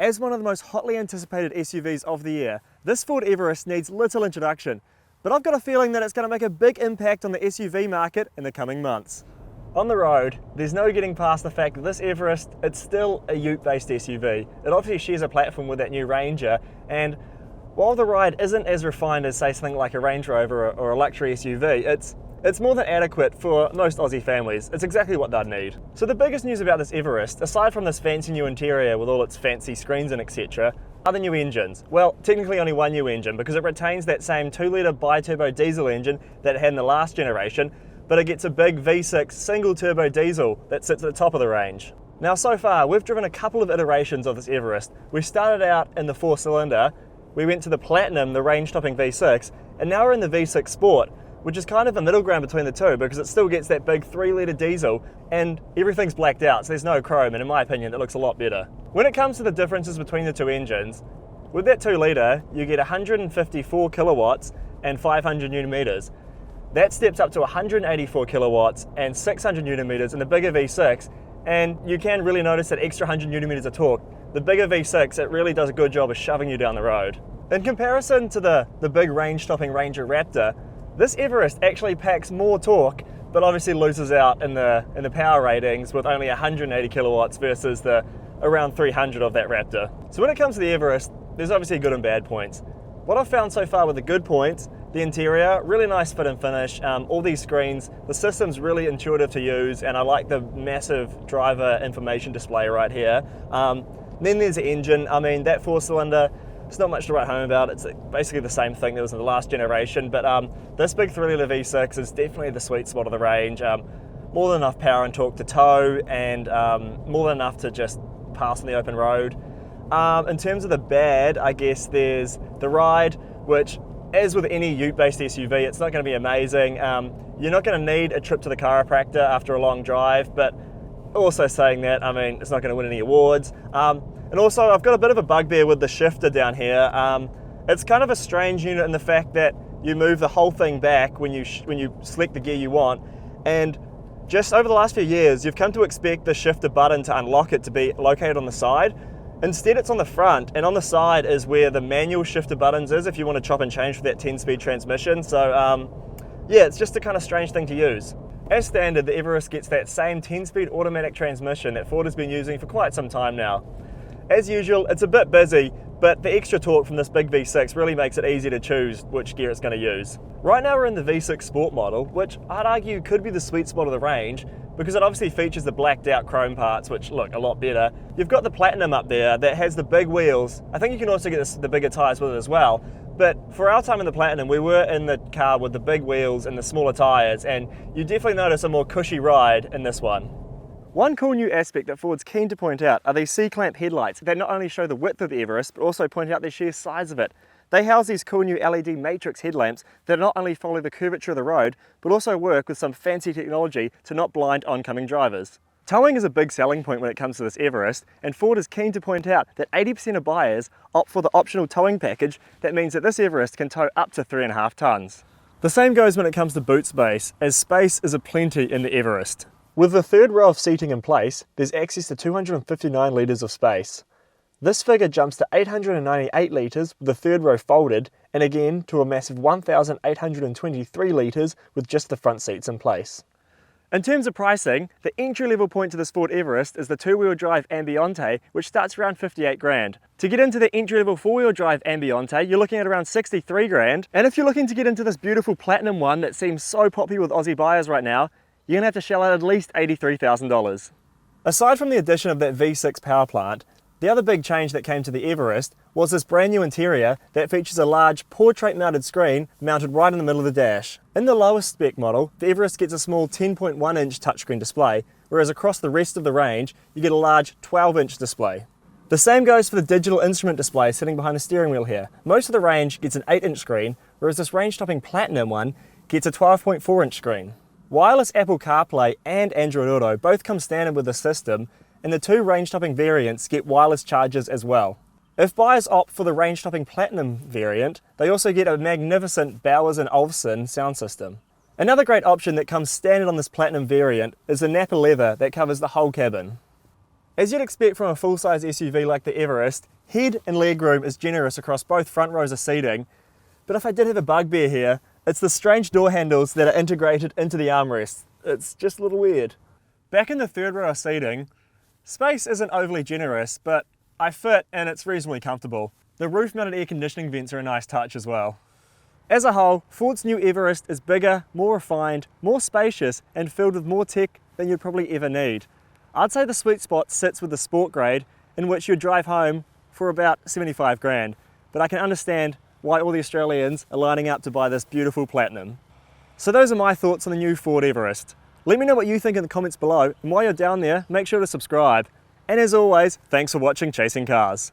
As one of the most hotly anticipated SUVs of the year, this Ford Everest needs little introduction, but I've got a feeling that it's going to make a big impact on the SUV market in the coming months. On the road, there's no getting past the fact that this Everest, it's still a ute-based SUV. It obviously shares a platform with that new Ranger, and while the ride isn't as refined as, say, something like a Range Rover or a luxury SUV, it's more than adequate for most Aussie families. It's exactly what they'd need. So the biggest news about this Everest, aside from this fancy new interior with all its fancy screens and etc., are the new engines. Well, technically only one new engine because it retains that same 2-litre bi-turbo diesel engine that it had in the last generation, but it gets a big V6 single-turbo diesel that sits at the top of the range. Now so far, we've driven a couple of iterations of this Everest. We started out in the 4-cylinder, we went to the Platinum, the range-topping V6, and now we're in the V6 Sport, which is kind of a middle ground between the two because it still gets that big 3-litre diesel and everything's blacked out, so there's no chrome, and in my opinion, it looks a lot better. When it comes to the differences between the two engines, with that 2-litre, you get 154 kilowatts and 500 newton meters. That steps up to 184 kilowatts and 600 newton meters in the bigger V6, and you can really notice that extra 100 newton meters of torque. The bigger V6, it really does a good job of shoving you down the road. In comparison to the big range-topping Ranger Raptor, this Everest actually packs more torque, but obviously loses out in the power ratings with only 180 kilowatts versus the around 300 of that Raptor. So when it comes to the Everest, there's obviously good and bad points. What I've found so far with the good points, the interior, really nice fit and finish, all these screens, the system's really intuitive to use, and I like the massive driver information display right here. Then there's the engine. I mean, that 4-cylinder, it's not much to write home about. It's basically the same thing that was in the last generation, but this big 3-litre V6 is definitely the sweet spot of the range. More than enough power and torque to tow, and more than enough to just pass on the open road. In terms of the bad, I guess there's the ride, which, as with any ute-based SUV, it's not going to be amazing. You're not going to need a trip to the chiropractor after a long drive, but also saying that, I mean, it's not going to win any awards. And also, I've got a bit of a bugbear with the shifter down here. It's kind of a strange unit in the fact that you move the whole thing back when you select the gear you want, and just over the last few years, you've come to expect the shifter button to unlock it to be located on the side. Instead, it's on the front, and on the side is where the manual shifter buttons is if you want to chop and change for that 10-speed transmission. So yeah, it's just a kind of strange thing to use. As standard, the Everest gets that same 10-speed automatic transmission that Ford has been using for quite some time now. As usual, it's a bit busy, but the extra torque from this big V6 really makes it easy to choose which gear it's going to use. Right now we're in the V6 Sport model, which I'd argue could be the sweet spot of the range because it obviously features the blacked out chrome parts, which look a lot better. You've got the Platinum up there that has the big wheels. I think you can also get the bigger tyres with it as well. But for our time in the Platinum, we were in the car with the big wheels and the smaller tyres, and you definitely notice a more cushy ride in this one. One cool new aspect that Ford's keen to point out are these C-clamp headlights that not only show the width of the Everest, but also point out the sheer size of it. They house these cool new LED matrix headlamps that not only follow the curvature of the road, but also work with some fancy technology to not blind oncoming drivers. Towing is a big selling point when it comes to this Everest, and Ford is keen to point out that 80% of buyers opt for the optional towing package that means that this Everest can tow up to 3.5 tonnes. The same goes when it comes to boot space, as space is aplenty in the Everest. With the third row of seating in place, there's access to 259 litres of space. This figure jumps to 898 litres with the third row folded, and again to a massive 1,823 litres with just the front seats in place. In terms of pricing, the entry-level point to this Ford Everest is the 2-wheel drive Ambiente, which starts around 58 grand. To get into the entry-level 4-wheel drive Ambiente, you're looking at around 63 grand. And if you're looking to get into this beautiful Platinum one that seems so popular with Aussie buyers right now, you're going to have to shell out at least $83,000. Aside from the addition of that V6 power plant, the other big change that came to the Everest was this brand new interior that features a large portrait mounted screen mounted right in the middle of the dash. In the lowest spec model, the Everest gets a small 10.1-inch touchscreen display, whereas across the rest of the range, you get a large 12-inch display. The same goes for the digital instrument display sitting behind the steering wheel here. Most of the range gets an 8-inch screen, whereas this range-topping Platinum one gets a 12.4-inch screen. Wireless Apple CarPlay and Android Auto both come standard with the system, and the two range-topping variants get wireless chargers as well. If buyers opt for the range-topping Platinum variant, they also get a magnificent Bowers & Olufsen sound system. Another great option that comes standard on this Platinum variant is the Napa leather that covers the whole cabin. As you'd expect from a full-size SUV like the Everest, head and legroom is generous across both front rows of seating, but if I did have a bugbear here, it's the strange door handles that are integrated into the armrests. It's just a little weird. Back in the third row of seating, space isn't overly generous, but I fit and it's reasonably comfortable. The roof-mounted air conditioning vents are a nice touch as well. As a whole, Ford's new Everest is bigger, more refined, more spacious, and filled with more tech than you'd probably ever need. I'd say the sweet spot sits with the sport grade, in which you'd drive home for about 75 grand, but I can understand why all the Australians are lining up to buy this beautiful Platinum. So those are my thoughts on the new Ford Everest. Let me know what you think in the comments below, and while you're down there, make sure to subscribe. And as always, thanks for watching Chasing Cars.